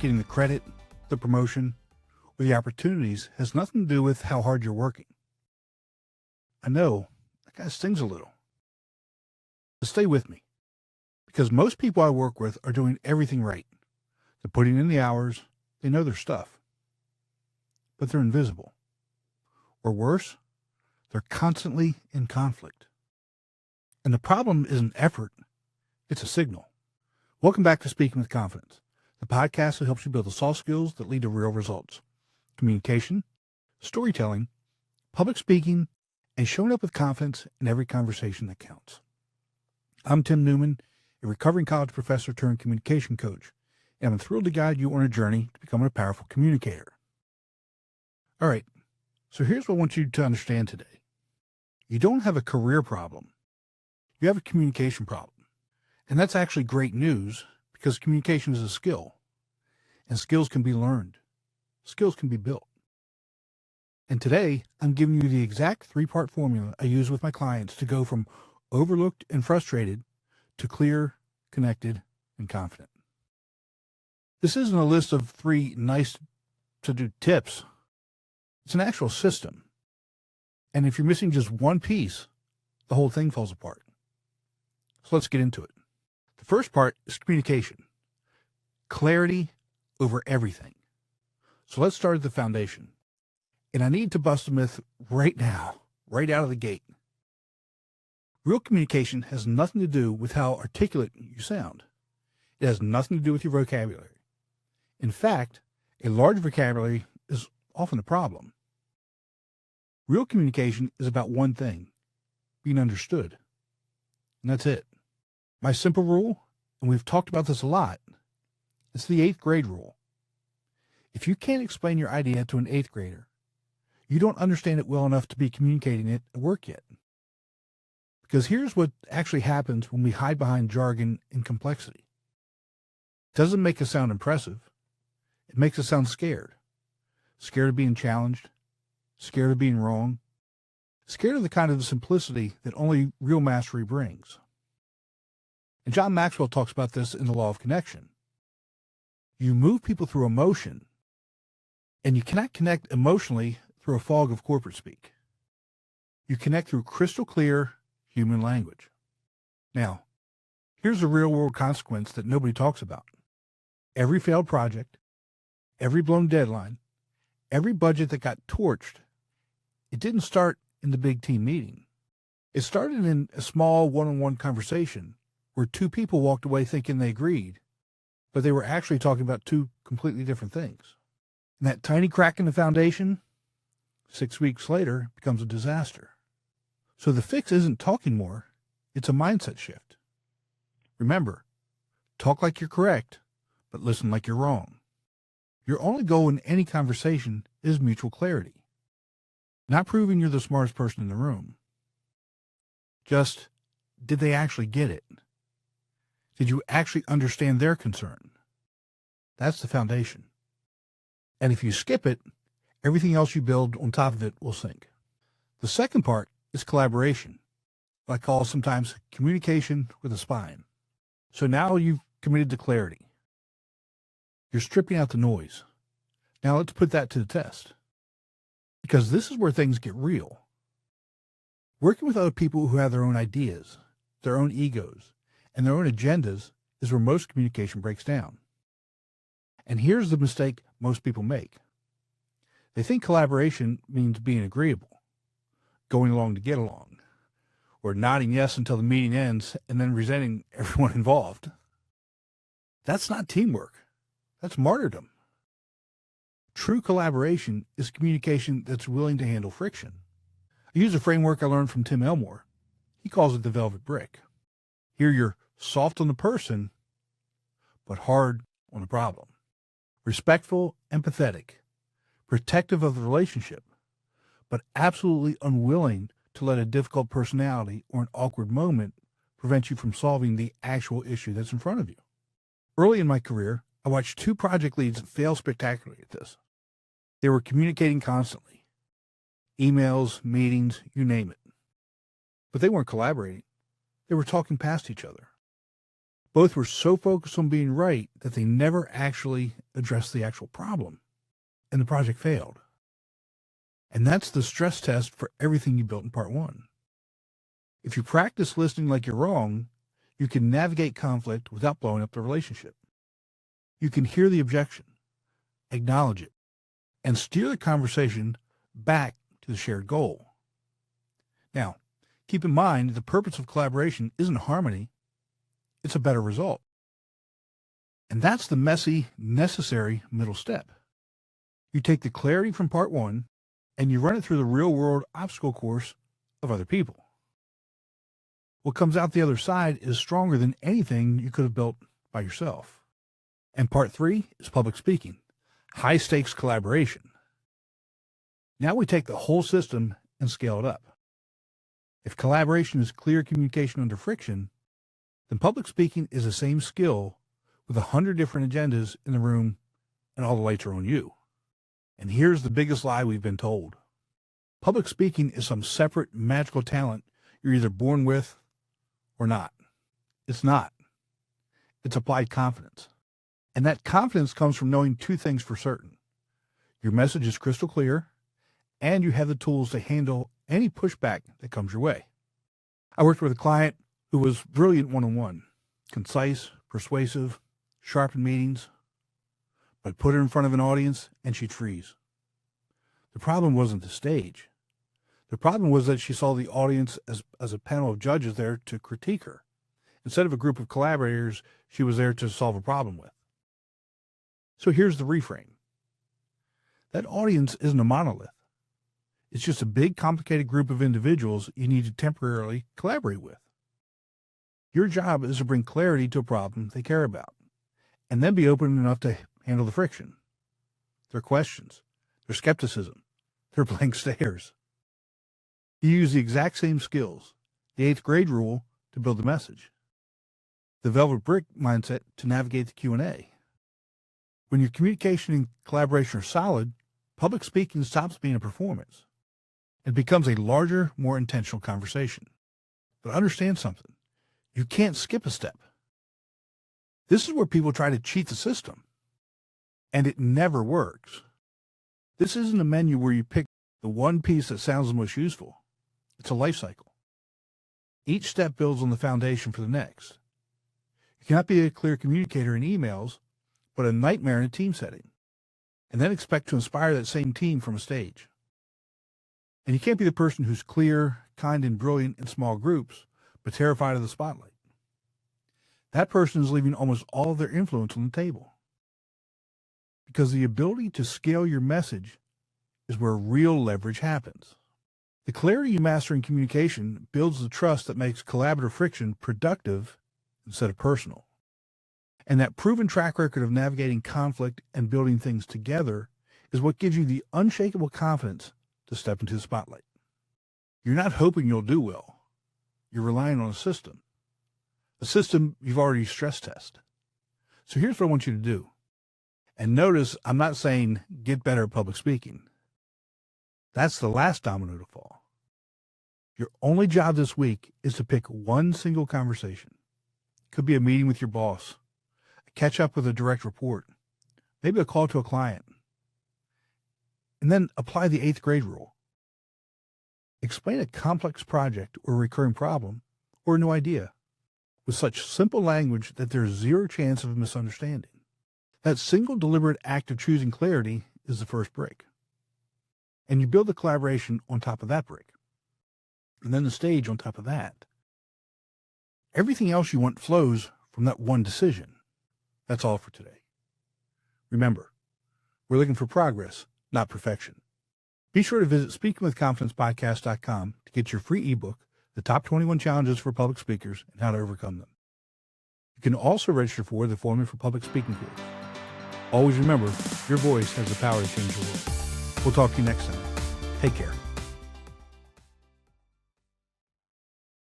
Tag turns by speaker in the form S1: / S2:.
S1: getting the credit, the promotion, or the opportunities has nothing to do with how hard you're working. I know that kind of stings a little. But stay with me, because most people I work with are doing everything right. They're putting in the hours, they know their stuff, but they're invisible. Or worse, they're constantly in conflict. And the problem isn't effort, it's a signal. Welcome back to Speaking with Confidence, the podcast that helps you build the soft skills that lead to real results. Communication, storytelling, public speaking, and showing up with confidence in every conversation that counts. I'm Tim Newman, a recovering college professor turned communication coach, and I'm thrilled to guide you on a journey to becoming a powerful communicator. All right, so here's what I want you to understand today. You don't have a career problem. You have a communication problem. And that's actually great news because communication is a skill, and skills can be learned. Skills can be built. And today, I'm giving you the exact 3-part formula I use with my clients to go from overlooked and frustrated to clear, connected, and confident. This isn't a list of 3 nice to do tips. It's an actual system. And if you're missing just one piece, the whole thing falls apart. So let's get into it. The first part is communication. Clarity over everything. So let's start at the foundation. And I need to bust a myth right now, right out of the gate. Real communication has nothing to do with how articulate you sound. It has nothing to do with your vocabulary. In fact, a large vocabulary is often a problem. Real communication is about one thing, being understood. And that's it. My simple rule, and we've talked about this a lot, it's the 8th grade rule. If you can't explain your idea to an 8th grader, you don't understand it well enough to be communicating it at work yet. Because here's what actually happens when we hide behind jargon and complexity. It doesn't make us sound impressive. It makes us sound scared. Scared of being challenged. Scared of being wrong. Scared of the kind of simplicity that only real mastery brings. And John Maxwell talks about this in the law of connection. You move people through emotion, and you cannot connect emotionally through a fog of corporate speak. You connect through crystal clear human language. Now, here's a real-world consequence that nobody talks about. Every failed project, every blown deadline, every budget that got torched, it didn't start in the big team meeting. It started in a small one-on-one conversation where 2 people walked away thinking they agreed, but they were actually talking about 2 completely different things. And that tiny crack in the foundation, 6 weeks later, becomes a disaster. So the fix isn't talking more, it's a mindset shift. Remember, talk like you're correct, but listen like you're wrong. Your only goal in any conversation is mutual clarity. Not proving you're the smartest person in the room. Just, did they actually get it? Did you actually understand their concern? That's the foundation. And if you skip it, everything else you build on top of it will sink. The second part is collaboration. What I call sometimes communication with a spine. So now you've committed to clarity. You're stripping out the noise. Now let's put that to the test. Because this is where things get real. Working with other people who have their own ideas, their own egos, and their own agendas is where most communication breaks down. And here's the mistake most people make. They think collaboration means being agreeable, going along to get along, or nodding yes until the meeting ends and then resenting everyone involved. That's not teamwork. That's martyrdom. True collaboration is communication that's willing to handle friction. I use a framework I learned from Tim Elmore. He calls it the velvet brick. Here you're soft on the person, but hard on the problem. Respectful, empathetic, protective of the relationship, but absolutely unwilling to let a difficult personality or an awkward moment prevent you from solving the actual issue that's in front of you. Early in my career, I watched 2 project leads fail spectacularly at this. They were communicating constantly. Emails, meetings, you name it. But they weren't collaborating. They were talking past each other. Both were so focused on being right that they never actually addressed the actual problem, and the project failed. And that's the stress test for everything you built in part one. If you practice listening like you're wrong, you can navigate conflict without blowing up the relationship. You can hear the objection, acknowledge it, and steer the conversation back to the shared goal. Now, keep in mind the purpose of collaboration isn't harmony, it's a better result. And that's the messy, necessary middle step. You take the clarity from part one and you run it through the real-world obstacle course of other people. What comes out the other side is stronger than anything you could have built by yourself. And part three is public speaking, high-stakes collaboration. Now we take the whole system and scale it up. If collaboration is clear communication under friction, then public speaking is the same skill with 100 different agendas in the room and all the lights are on you. And here's the biggest lie we've been told. Public speaking is some separate magical talent you're either born with or not. It's not. It's applied confidence. And that confidence comes from knowing two things for certain. Your message is crystal clear, and you have the tools to handle any pushback that comes your way. I worked with a client who was brilliant one-on-one, concise, persuasive, sharp in meetings, but put her in front of an audience and she'd freeze. The problem wasn't the stage. The problem was that she saw the audience as a panel of judges there to critique her. Instead of a group of collaborators she was there to solve a problem with. So here's the reframe. That audience isn't a monolith. It's just a big, complicated group of individuals you need to temporarily collaborate with. Your job is to bring clarity to a problem they care about, and then be open enough to handle the friction, their questions, their skepticism, their blank stares. You use the exact same skills, the 8th grade rule to build the message, the velvet brick mindset to navigate the Q&A. When your communication and collaboration are solid, public speaking stops being a performance. It becomes a larger, more intentional conversation. But understand something. You can't skip a step. This is where people try to cheat the system. And it never works. This isn't a menu where you pick the one piece that sounds the most useful. It's a life cycle. Each step builds on the foundation for the next. You cannot be a clear communicator in emails, but a nightmare in a team setting, and then expect to inspire that same team from a stage. And you can't be the person who's clear, kind, and brilliant in small groups, but terrified of the spotlight. That person is leaving almost all of their influence on the table. Because the ability to scale your message is where real leverage happens. The clarity you master in communication builds the trust that makes collaborative friction productive instead of personal. And that proven track record of navigating conflict and building things together is what gives you the unshakable confidence to step into the spotlight. You're not hoping you'll do well. You're relying on a system you've already stress tested. So here's what I want you to do. And notice I'm not saying get better at public speaking. That's the last domino to fall. Your only job this week is to pick one single conversation. It could be a meeting with your boss, a catch up with a direct report, maybe a call to a client. And then apply the 8th grade rule. Explain a complex project or recurring problem or a new idea with such simple language that there's zero chance of a misunderstanding. That single deliberate act of choosing clarity is the first brick. And you build the collaboration on top of that brick. And then the stage on top of that. Everything else you want flows from that one decision. That's all for today. Remember, we're looking for progress, not perfection. Be sure to visit speakingwithconfidencepodcast.com to get your free ebook, The Top 21 Challenges for Public Speakers and How to Overcome Them. You can also register for the Formula for Public Speaking course. Always remember, your voice has the power to change the world. We'll talk to you next time. Take care.